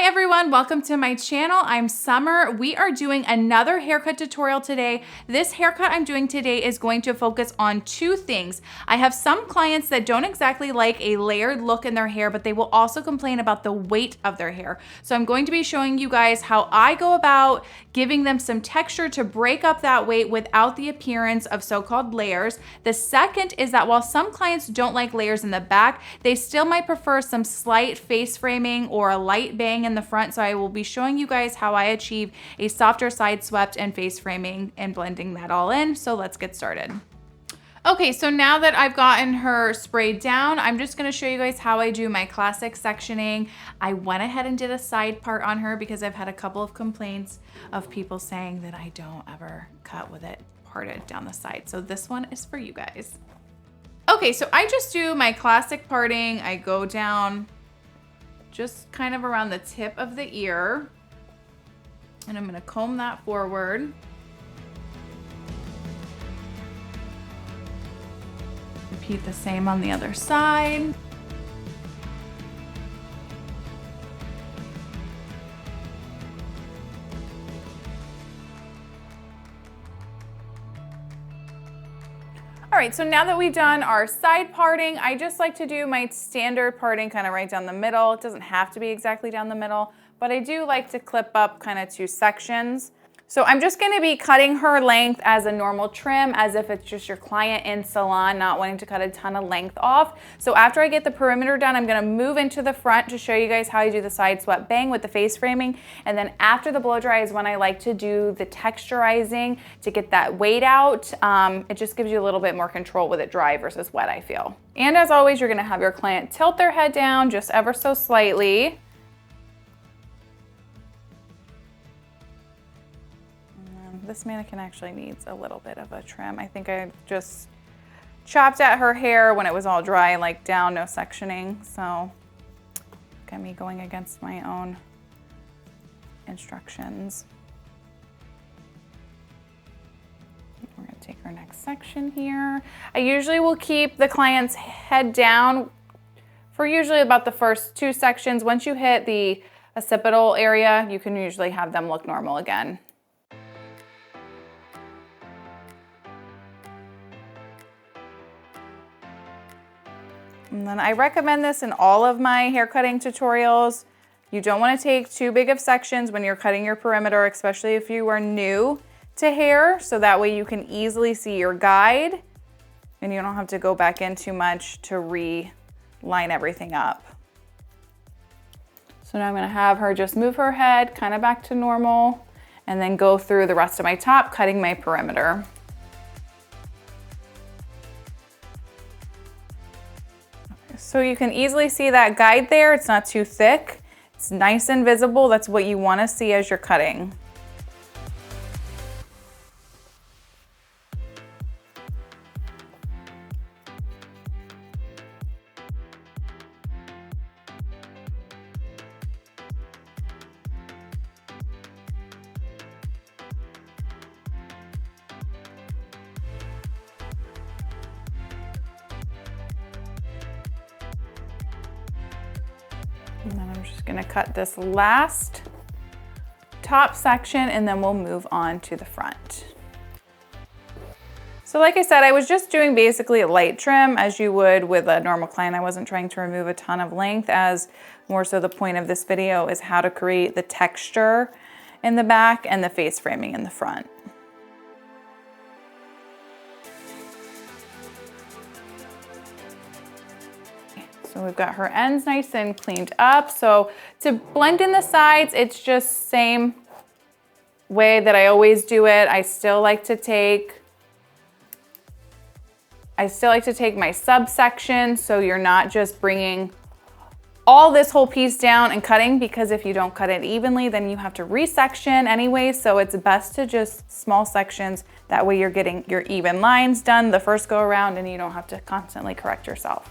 everyone, welcome to my channel. I'm Summer. We are doing another haircut tutorial today. This haircut I'm doing today is going to focus on two things. I have some clients that don't exactly like a layered look in their hair, but they will also complain about the weight of their hair. So I'm going to be showing you guys how I go about giving them some texture to break up that weight without the appearance of so-called layers. The second is that while some clients don't like layers in the back, they still might prefer some slight face framing or a light bang in the front, so I will be showing you guys how I achieve a softer side swept and face framing and blending that all in. So let's get started. Okay, so now that I've gotten her sprayed down, I'm just gonna show you guys how I do my classic sectioning. I went ahead and did a side part on her because I've had a couple of complaints of people saying that I don't ever cut with it parted down the side. So this one is for you guys. Okay, so I just do my classic parting. I go down just kind of around the tip of the ear, and I'm gonna comb that forward. Repeat the same on the other side. All right, so now that we've done our side parting, I just like to do my standard parting kind of right down the middle. It doesn't have to be exactly down the middle, but I do like to clip up kind of two sections. So I'm just gonna be cutting her length as a normal trim, as if it's just your client in salon, not wanting to cut a ton of length off. So after I get the perimeter done, I'm gonna move into the front to show you guys how I do the side swept bang with the face framing. And then after the blow dry is when I like to do the texturizing to get that weight out. It just gives you a little bit more control with it dry versus wet, I feel. And as always, you're gonna have your client tilt their head down just ever so slightly. This mannequin actually needs a little bit of a trim. I think I just chopped at her hair when it was all dry, like down, no sectioning. So look at me going against my own instructions. We're gonna take our next section here. I usually will keep the client's head down for usually about the first two sections. Once you hit the occipital area, you can usually have them look normal again. And then I recommend this in all of my hair cutting tutorials. You don't want to take too big of sections when you're cutting your perimeter, especially if you are new to hair, so that way you can easily see your guide and you don't have to go back in too much to re-line everything up. So now I'm going to have her just move her head kind of back to normal and then go through the rest of my top, cutting my perimeter. So you can easily see that guide there. It's not too thick. It's nice and visible. That's what you want to see as you're cutting. And then I'm just gonna cut this last top section and then we'll move on to the front. So like I said, I was just doing basically a light trim as you would with a normal client. I wasn't trying to remove a ton of length, as more so the point of this video is how to create the texture in the back and the face framing in the front. So we've got her ends nice and cleaned up. So to blend in the sides, it's just same way that I always do it. I still like to take my subsection, so you're not just bringing all this whole piece down and cutting, because if you don't cut it evenly, then you have to resection anyway. So it's best to just small sections. That way you're getting your even lines done the first go around and you don't have to constantly correct yourself.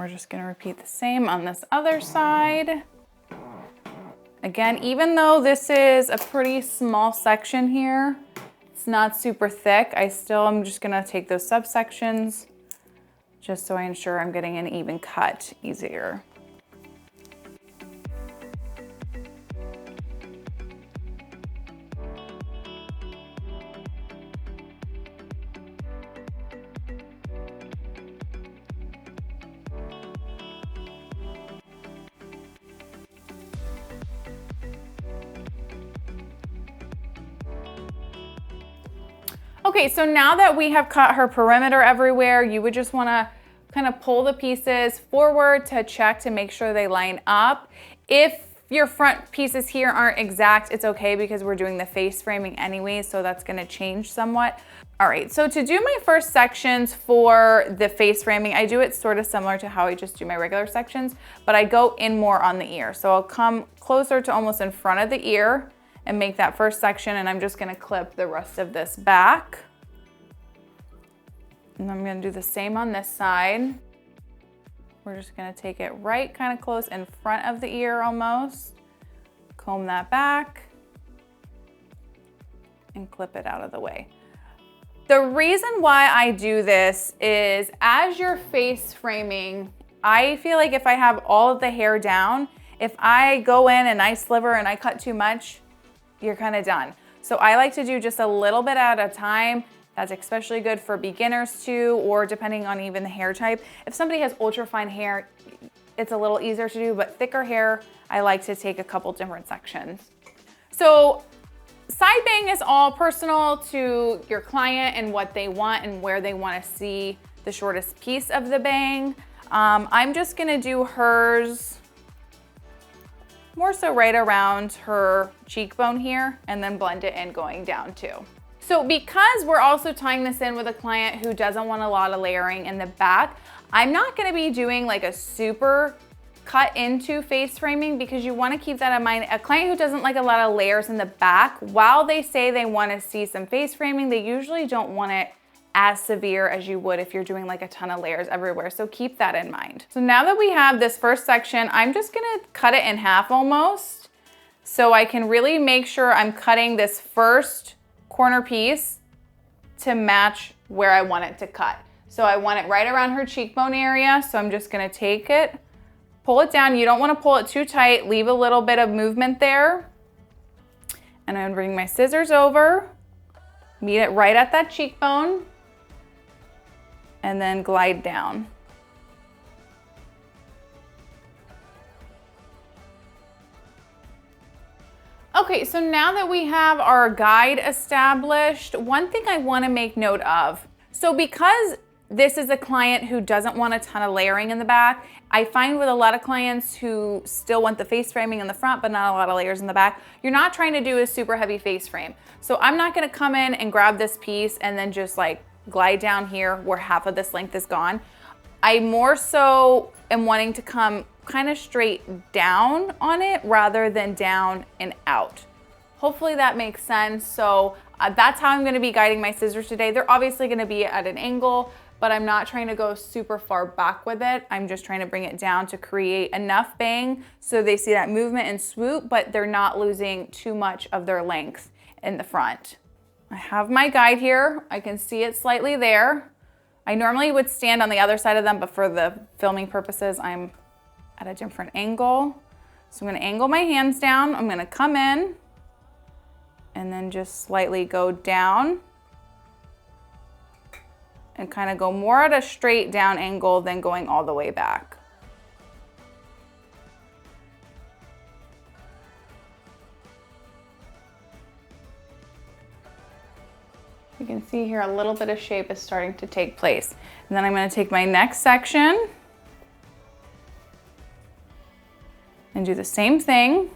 we're just gonna repeat the same on this other side. Again, even though this is a pretty small section here, it's not super thick, I still am just gonna take those subsections just so I ensure I'm getting an even cut easier. Okay, so now that we have cut her perimeter everywhere, you would just wanna kind of pull the pieces forward to check to make sure they line up. If your front pieces here aren't exact, it's okay because we're doing the face framing anyway, so that's gonna change somewhat. All right, so to do my first sections for the face framing, I do it sort of similar to how I just do my regular sections, but I go in more on the ear. So I'll come closer to almost in front of the ear and make that first section, and I'm just gonna clip the rest of this back. And I'm gonna do the same on this side. We're just gonna take it right kind of close in front of the ear almost, comb that back, and clip it out of the way. The reason why I do this is as you're face framing, I feel like if I have all of the hair down, if I go in and I sliver and I cut too much, you're kind of done. So I like to do just a little bit at a time. That's especially good for beginners too, or depending on even the hair type. If somebody has ultra fine hair, it's a little easier to do, but thicker hair, I like to take a couple different sections. So side bang is all personal to your client and what they want and where they want to see the shortest piece of the bang. I'm just gonna do hers more so right around her cheekbone here and then blend it in going down too. So because we're also tying this in with a client who doesn't want a lot of layering in the back, I'm not gonna be doing like a super cut into face framing because you wanna keep that in mind. A client who doesn't like a lot of layers in the back, while they say they wanna see some face framing, they usually don't want it as severe as you would if you're doing like a ton of layers everywhere. So keep that in mind. So now that we have this first section, I'm just gonna cut it in half almost so I can really make sure I'm cutting this first corner piece to match where I want it to cut. So I want it right around her cheekbone area. So I'm just gonna take it, pull it down. You don't wanna pull it too tight, leave a little bit of movement there. And I'm gonna bring my scissors over, meet it right at that cheekbone, and then glide down. Okay, so now that we have our guide established, one thing I wanna make note of. So because this is a client who doesn't want a ton of layering in the back, I find with a lot of clients who still want the face framing in the front, but not a lot of layers in the back, you're not trying to do a super heavy face frame. So I'm not gonna come in and grab this piece and then just like glide down here where half of this length is gone. I more so am wanting to come kind of straight down on it rather than down and out. Hopefully that makes sense. So that's how I'm gonna be guiding my scissors today. They're obviously gonna be at an angle, but I'm not trying to go super far back with it. I'm just trying to bring it down to create enough bang so they see that movement and swoop, but they're not losing too much of their length in the front. I have my guide here. I can see it slightly there. I normally would stand on the other side of them, but for the filming purposes, I'm at a different angle. So I'm gonna angle my hands down. I'm gonna come in and then just slightly go down and kind of go more at a straight down angle than going all the way back. You can see here a little bit of shape is starting to take place. And then I'm going to take my next section and do the same thing.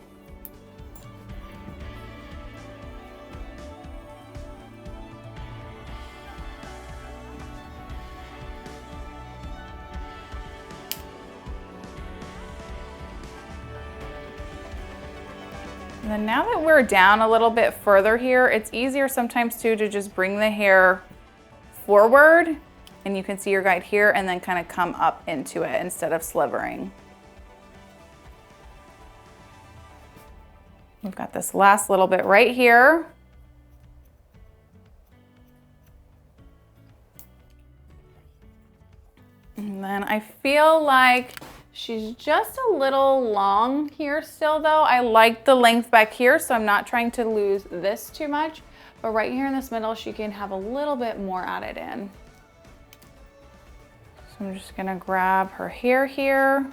And then now that we're down a little bit further here, it's easier sometimes too to just bring the hair forward and you can see your guide here and then kind of come up into it instead of slivering. We've got this last little bit right here. And then I feel like she's just a little long here still though. I like the length back here, so I'm not trying to lose this too much. But right here in this middle, she can have a little bit more added in. So I'm just gonna grab her hair here.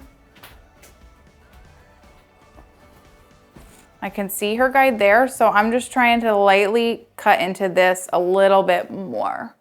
I can see her guide there, so I'm just trying to lightly cut into this a little bit more.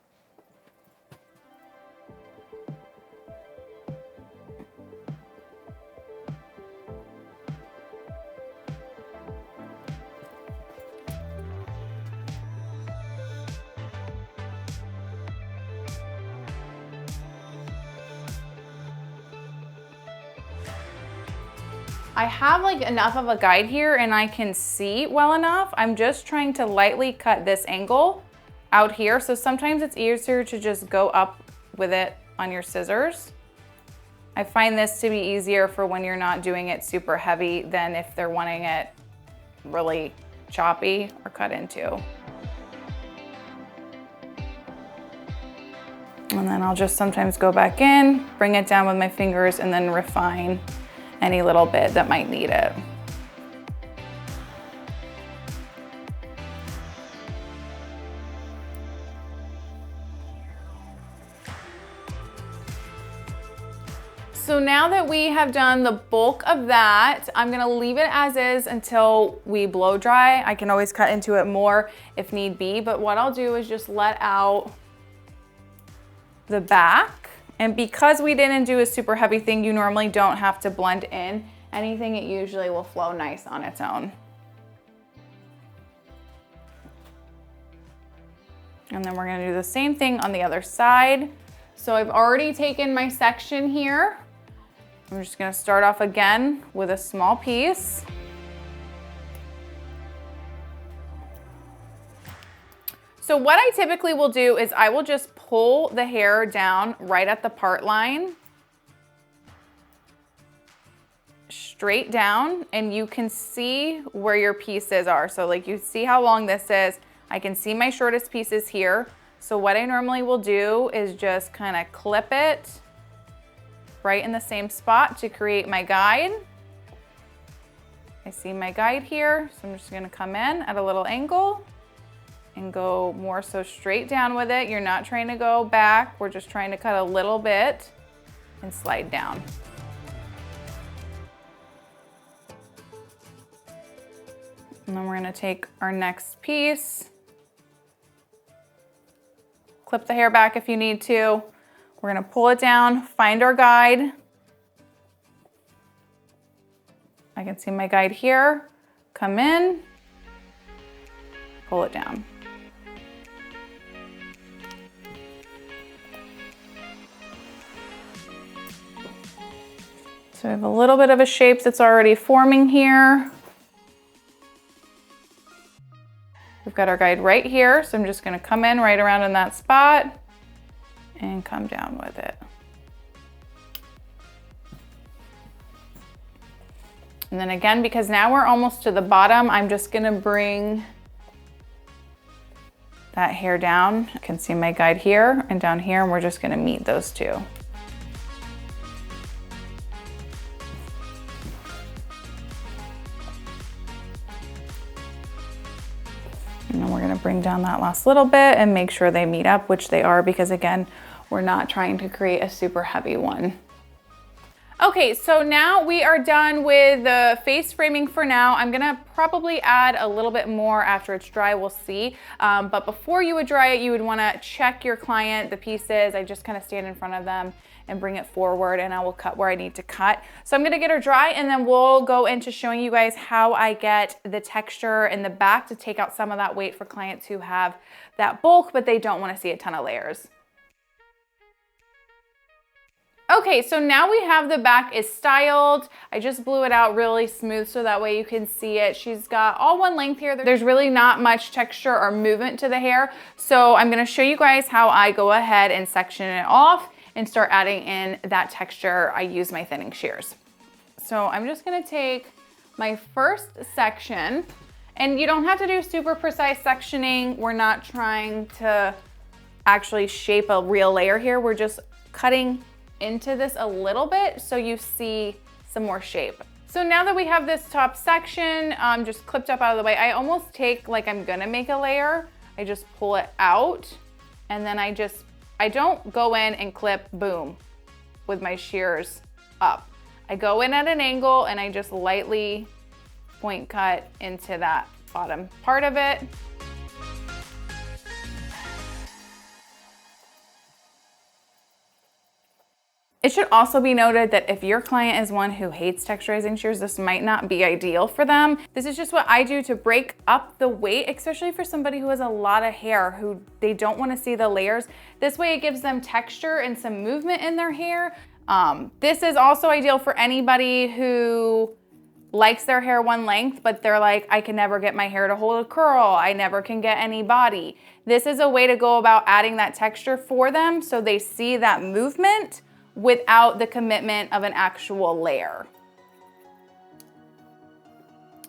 I have like enough of a guide here and I can see well enough. I'm just trying to lightly cut this angle out here. So sometimes it's easier to just go up with it on your scissors. I find this to be easier for when you're not doing it super heavy than if they're wanting it really choppy or cut into. And then I'll just sometimes go back in, bring it down with my fingers, and then refine any little bit that might need it. So now that we have done the bulk of that, I'm gonna leave it as is until we blow dry. I can always cut into it more if need be, but what I'll do is just let out the back. And because we didn't do a super heavy thing, you normally don't have to blend in anything. It usually will flow nice on its own. And then we're gonna do the same thing on the other side. So I've already taken my section here. I'm just gonna start off again with a small piece. So what I typically will do is I will just pull the hair down right at the part line, straight down, and you can see where your pieces are. So like you see how long this is. I can see my shortest pieces here. So what I normally will do is just kind of clip it right in the same spot to create my guide. I see my guide here, so I'm just gonna come in at a little angle and go more so straight down with it. You're not trying to go back. We're just trying to cut a little bit and slide down. And then we're gonna take our next piece, clip the hair back if you need to. We're gonna pull it down, find our guide. I can see my guide here, come in, pull it down. So I have a little bit of a shape that's already forming here. We've got our guide right here, so I'm just gonna come in right around in that spot and come down with it. And then again, because now we're almost to the bottom, I'm just gonna bring that hair down. You can see my guide here and down here, and we're just gonna meet those two. And then we're gonna bring down that last little bit and make sure they meet up, which they are, because again, we're not trying to create a super heavy one. Okay, so now we are done with the face framing for now. I'm gonna probably add a little bit more after it's dry, we'll see. But before you would dry it, you would wanna check your client, the pieces. I just kind of stand in front of them and bring it forward, and I will cut where I need to cut. So I'm gonna get her dry, and then we'll go into showing you guys how I get the texture in the back to take out some of that weight for clients who have that bulk, but they don't wanna see a ton of layers. Okay, so now we have the back is styled. I just blew it out really smooth so that way you can see it. She's got all one length here. There's really not much texture or movement to the hair. So I'm gonna show you guys how I go ahead and section it off and start adding in that texture. I use my thinning shears. So I'm just gonna take my first section, and you don't have to do super precise sectioning. We're not trying to actually shape a real layer here. We're just cutting into this a little bit so you see some more shape. So now that we have this top section just clipped up out of the way, I almost take like I'm gonna make a layer. I just pull it out, and then I don't go in and clip, boom, with my shears up. I go in at an angle and I just lightly point cut into that bottom part of it. It should also be noted that if your client is one who hates texturizing shears, this might not be ideal for them. This is just what I do to break up the weight, especially for somebody who has a lot of hair, who they don't want to see the layers. This way it gives them texture and some movement in their hair. This is also ideal for anybody who likes their hair one length, but they're like, I can never get my hair to hold a curl. I never can get any body. This is a way to go about adding that texture for them so they see that movement without the commitment of an actual layer.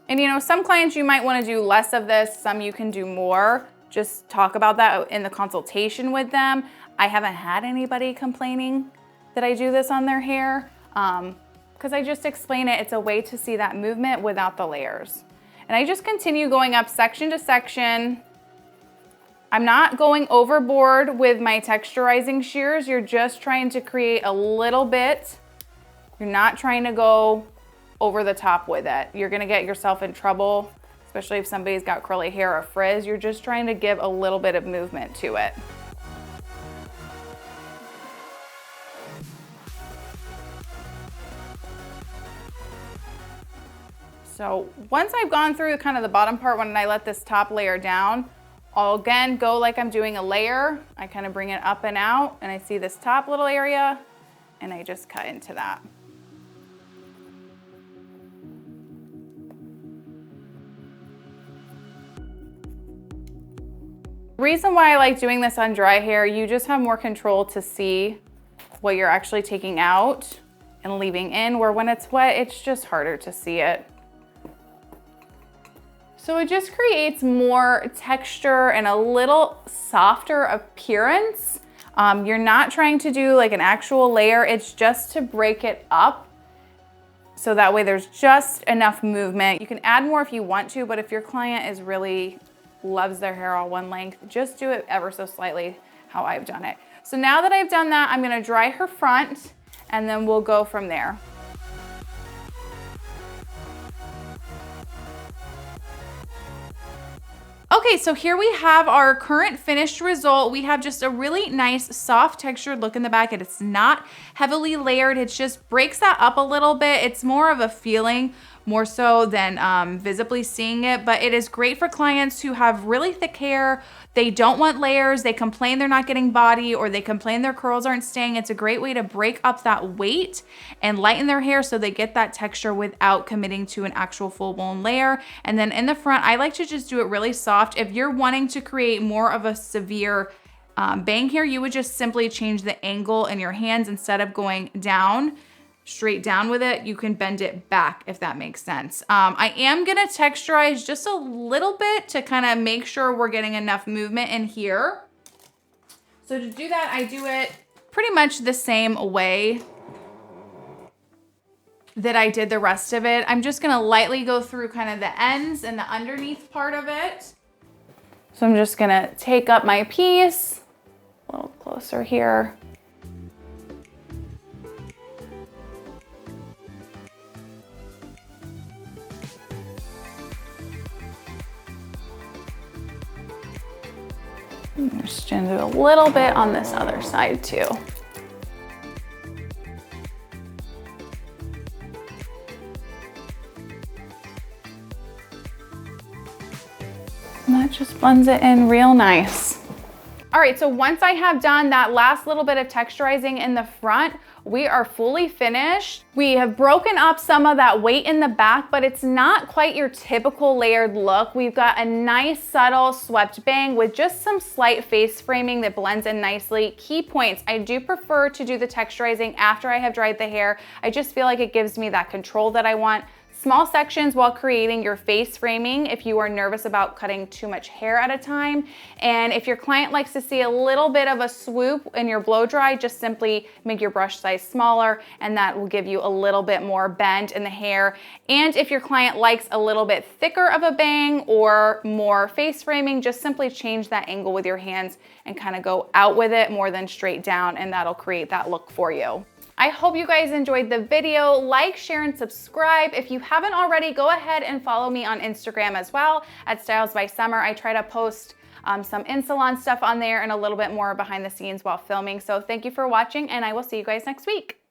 And you know, some clients you might want to do less of this, some you can do more. Just talk about that in the consultation with them. I haven't had anybody complaining that I do this on their hair because I just explain it. It's a way to see that movement without the layers. And I just continue going up section to section. I'm not going overboard with my texturizing shears. You're just trying to create a little bit. You're not trying to go over the top with it. You're gonna get yourself in trouble, especially if somebody's got curly hair or frizz. You're just trying to give a little bit of movement to it. So once I've gone through kind of the bottom part, when I let this top layer down, I'll again go like I'm doing a layer. I kind of bring it up and out, and I see this top little area, and I just cut into that. The reason why I like doing this on dry hair, you just have more control to see what you're actually taking out and leaving in, where when it's wet, it's just harder to see it. So it just creates more texture and a little softer appearance. You're not trying to do like an actual layer, it's just to break it up. So that way there's just enough movement. You can add more if you want to, but if your client is really loves their hair all one length, just do it ever so slightly how I've done it. So now that I've done that, I'm gonna dry her front and then we'll go from there. Okay, so here we have our current finished result. We have just a really nice soft textured look in the back, and it's not heavily layered. It just breaks that up a little bit. It's more of a feeling more so than visibly seeing it, but it is great for clients who have really thick hair. They don't want layers. They complain they're not getting body, or they complain their curls aren't staying. It's a great way to break up that weight and lighten their hair so they get that texture without committing to an actual full-blown layer. And then in the front, I like to just do it really soft. If you're wanting to create more of a severe bang here, you would just simply change the angle in your hands. Instead of going down, straight down with it, you can bend it back, if that makes sense. I am gonna texturize just a little bit to kind of make sure we're getting enough movement in here. So to do that, I do it pretty much the same way that I did the rest of it. I'm just gonna lightly go through kind of the ends and the underneath part of it. So I'm just gonna take up my piece, a little closer here. I'm just gonna do a little bit on this other side too. And that just blends it in real nice. All right, so once I have done that last little bit of texturizing in the front, we are fully finished. We have broken up some of that weight in the back, but it's not quite your typical layered look. We've got a nice subtle swept bang with just some slight face framing that blends in nicely. Key points, I do prefer to do the texturizing after I have dried the hair. I just feel like it gives me that control that I want. Small sections while creating your face framing if you are nervous about cutting too much hair at a time. And if your client likes to see a little bit of a swoop in your blow dry, just simply make your brush size smaller and that will give you a little bit more bend in the hair. And if your client likes a little bit thicker of a bang or more face framing, just simply change that angle with your hands and kind of go out with it more than straight down, and that'll create that look for you. I hope you guys enjoyed the video. Like, share, and subscribe. If you haven't already, go ahead and follow me on Instagram as well at Styles by Summer. I try to post some in-salon stuff on there and a little bit more behind the scenes while filming. So thank you for watching, and I will see you guys next week.